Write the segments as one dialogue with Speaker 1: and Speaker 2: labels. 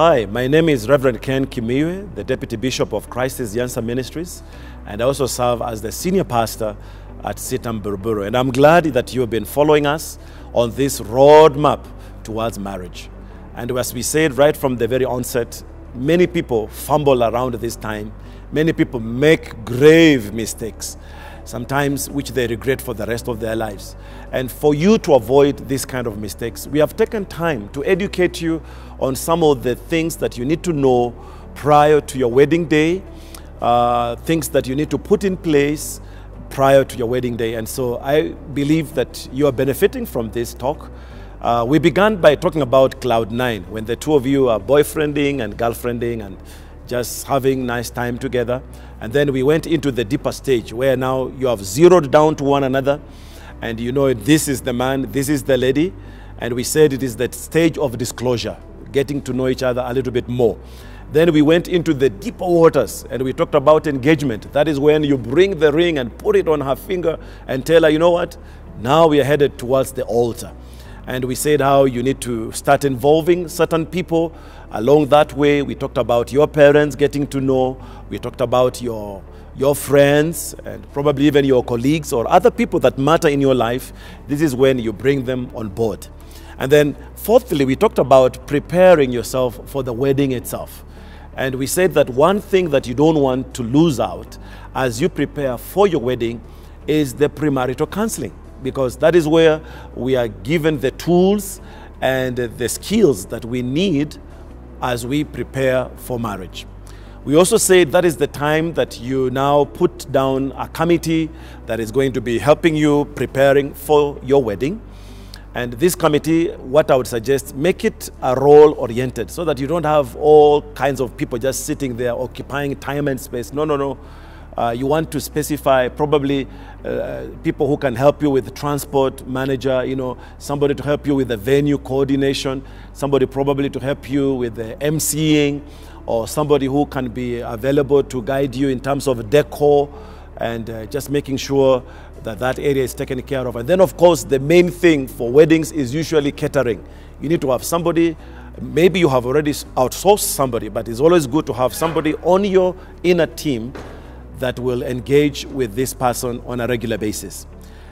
Speaker 1: Hi, my name is Reverend Ken Kimiywe, the Deputy Bishop of Christ is the Answer Ministries, and I also serve as the Senior Pastor at CITAM Buruburu. And I'm glad that you have been following us on this roadmap towards marriage. And as we said right from the very onset, many people fumble around this time. Many people make grave mistakes, sometimes which they regret for the rest of their lives. And for you to avoid this kind of mistakes, we have taken time to educate you on some of the things that you need to know prior to your wedding day, things that you need to put in place prior to your wedding day. And so I believe that you are benefiting from this talk. We began by talking about Cloud 9, when the two of you are boyfriending and girlfriending and just having nice time together. And then we went into the deeper stage where now you have zeroed down to one another and you know this is the man, this is the lady. And we said it is that stage of disclosure, getting to know each other a little bit more. Then we went into the deeper waters and we talked about engagement. That is when you bring the ring and put it on her finger and tell her, you know what, now we are headed towards the altar. And we said how you need to start involving certain people along that way. We talked about your parents getting to know. We talked about your friends and probably even your colleagues or other people that matter in your life. This is when you bring them on board. And then fourthly, we talked about preparing yourself for the wedding itself. And we said that one thing that you don't want to lose out as you prepare for your wedding is the premarital counseling, because that is where we are given the tools and the skills that we need as we prepare for marriage. We also said that is the time that you now put down a committee that is going to be helping you preparing for your wedding. And this committee, what I would suggest, make it a role-oriented so that you don't have all kinds of people just sitting there occupying time and space. No. You want to specify probably people who can help you with the transport manager, you know, somebody to help you with the venue coordination, somebody probably to help you with the emceeing, or somebody who can be available to guide you in terms of decor and just making sure that that area is taken care of. And then, of course, the main thing for weddings is usually catering. You need to have somebody, maybe you have already outsourced somebody, but it's always good to have somebody on your inner team that will engage with this person on a regular basis.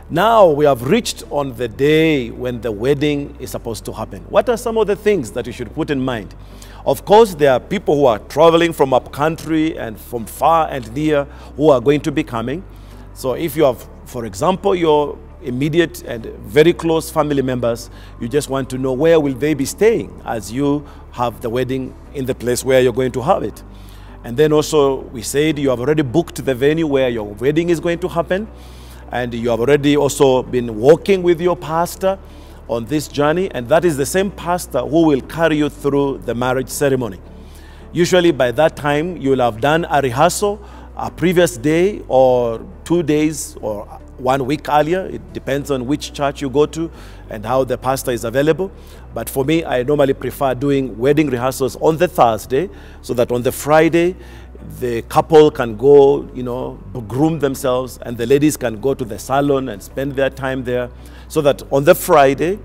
Speaker 1: Now we have reached on the day when the wedding is supposed to happen. What are some of the things that you should put in mind? Of course, there are people who are traveling from up country and from far and near who are going to be coming. So if you have, for example, your immediate and very close family members, you just want to know where will they be staying as you have the wedding in the place where you're going to have it. And then also we said you have already booked the venue where your wedding is going to happen. And you have already also been walking with your pastor on this journey. And that is the same pastor who will carry you through the marriage ceremony. Usually by that time, you will have done a rehearsal a previous day or 2 days or 1 week earlier. It depends on which church you go to and how the pastor is available. But for me, I normally prefer doing wedding rehearsals on the Thursday so that on the Friday, the couple can go, you know, groom themselves, and the ladies can go to the salon and spend their time there so that on the Friday,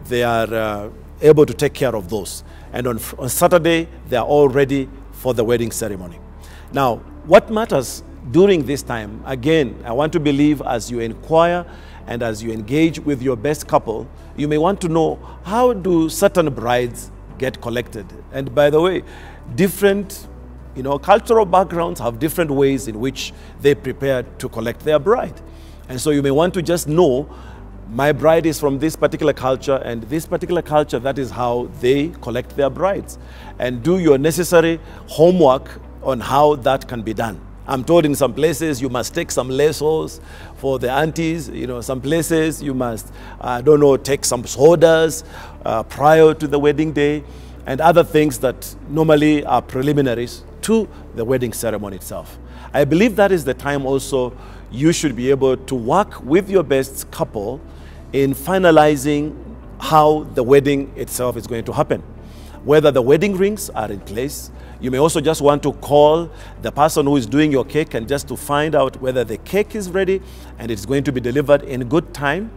Speaker 1: they are able to take care of those. And on Saturday, they are all ready for the wedding ceremony. Now, what matters during this time, again, I want to believe as you inquire and as you engage with your best couple, you may want to know, how do certain brides get collected? And by the way, different cultural backgrounds have different ways in which they prepare to collect their bride. And so you may want to just know, my bride is from this particular culture, and this particular culture, that is how they collect their brides. And do your necessary homework on how that can be done. I'm told in some places you must take some lessons for the aunties. Some places you must, take some sodas prior to the wedding day, and other things that normally are preliminaries to the wedding ceremony itself. I believe that is the time also you should be able to work with your best couple in finalizing how the wedding itself is going to happen. Whether the wedding rings are in place, you may also just want to call the person who is doing your cake and just to find out whether the cake is ready and it's going to be delivered in good time.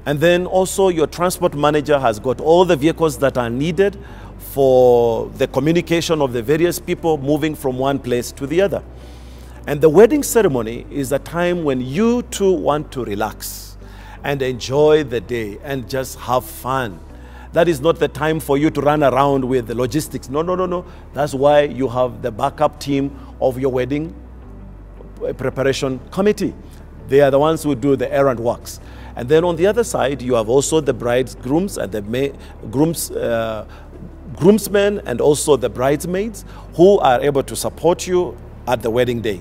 Speaker 1: And then also your transport manager has got all the vehicles that are needed for the communication of the various people moving from one place to the other. And the wedding ceremony is a time when you too want to relax and enjoy the day and just have fun. That is not the time for you to run around with the logistics. No, no, no, no. That's why you have the backup team of your wedding preparation committee. They are the ones who do the errand works. And then on the other side, you have also the bridegrooms and the groomsmen and also the bridesmaids who are able to support you at the wedding day.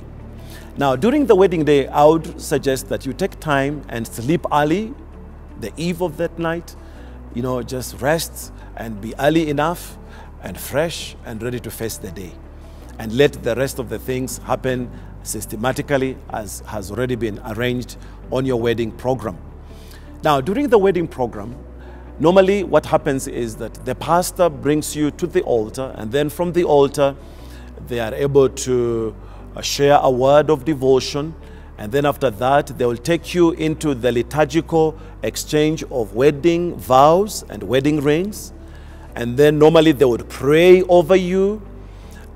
Speaker 1: Now, during the wedding day, I would suggest that you take time and sleep early, the eve of that night. You know, just rest and be early enough and fresh and ready to face the day. And let the rest of the things happen systematically as has already been arranged on your wedding program. Now, during the wedding program, normally what happens is that the pastor brings you to the altar, and then from the altar, they are able to share a word of devotion, and then after that, they will take you into the liturgical exchange of wedding vows and wedding rings. And then normally they would pray over you.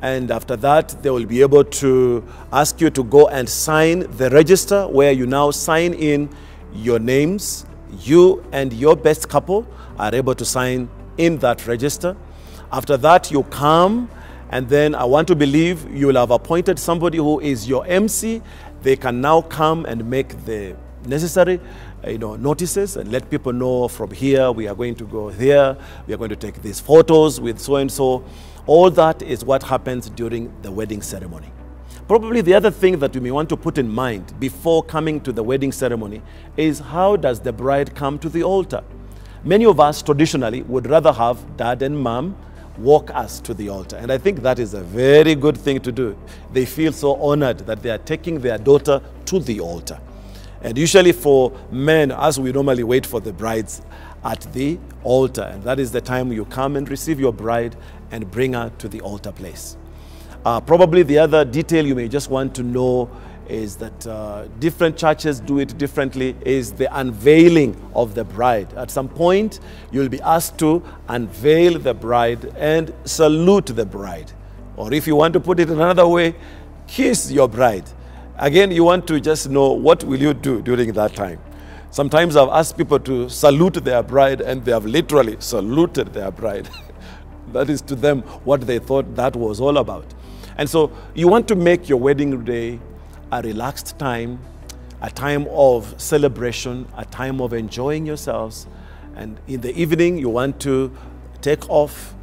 Speaker 1: And after that, they will be able to ask you to go and sign the register, where you now sign in your names. You and your best couple are able to sign in that register. After that, you come, and then I want to believe you will have appointed somebody who is your MC. They can now come and make the necessary notices and let people know from here we are going to go there, we are going to take these photos with so and so. All that is what happens during the wedding ceremony. Probably the other thing that you may want to put in mind before coming to the wedding ceremony is, how does the bride come to the altar? Many of us traditionally would rather have dad and mom walk us to the altar. And I think that is a very good thing to do. They feel so honored that they are taking their daughter to the altar. And usually for men, as we normally wait for the brides at the altar, and that is the time you come and receive your bride and bring her to the altar place. Probably the other detail you may just want to know is that different churches do it differently, is the unveiling of the bride. At some point, you'll be asked to unveil the bride and salute the bride. Or if you want to put it another way, kiss your bride. Again, you want to just know what will you do during that time. Sometimes I've asked people to salute their bride, and they have literally saluted their bride. That is to them what they thought that was all about. And so you want to make your wedding day a relaxed time, a time of celebration, a time of enjoying yourselves. And in the evening, you want to take off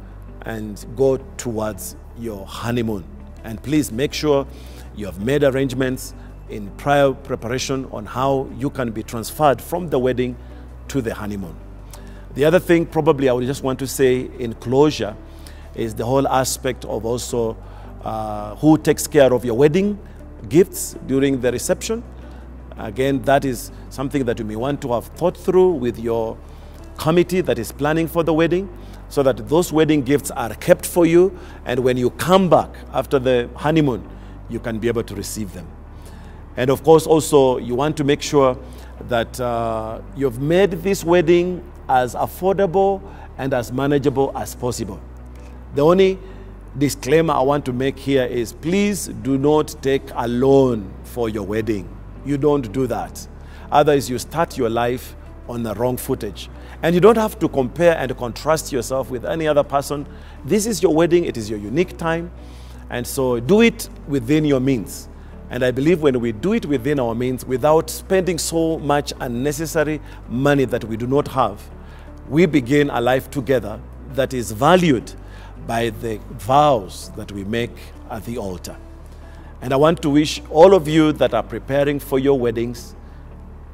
Speaker 1: and go towards your honeymoon. And please make sure you have made arrangements in prior preparation on how you can be transferred from the wedding to the honeymoon. The other thing probably I would just want to say in closure is the whole aspect of also who takes care of your wedding gifts during the reception. Again, that is something that you may want to have thought through with your committee that is planning for the wedding, so that those wedding gifts are kept for you, and when you come back after the honeymoon, you can be able to receive them. And of course, also, you want to make sure that you've made this wedding as affordable and as manageable as possible. The only disclaimer I want to make here is, please do not take a loan for your wedding. You don't do that. Otherwise, you start your life on the wrong footage. And you don't have to compare and contrast yourself with any other person. This is your wedding. It is your unique time. And so do it within your means. And I believe when we do it within our means, without spending so much unnecessary money that we do not have, we begin a life together that is valued by the vows that we make at the altar. And I want to wish all of you that are preparing for your weddings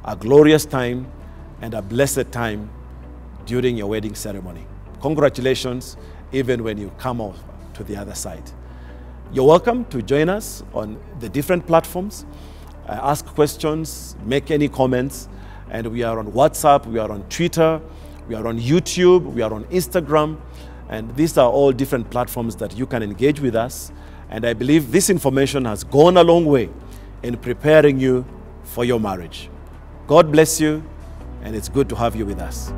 Speaker 1: a glorious time and a blessed time during your wedding ceremony. Congratulations, even when you come off to the other side. You're welcome to join us on the different platforms, ask questions, make any comments, and we are on WhatsApp, we are on Twitter, we are on YouTube, we are on Instagram, and these are all different platforms that you can engage with us. And I believe this information has gone a long way in preparing you for your marriage. God bless you, and it's good to have you with us.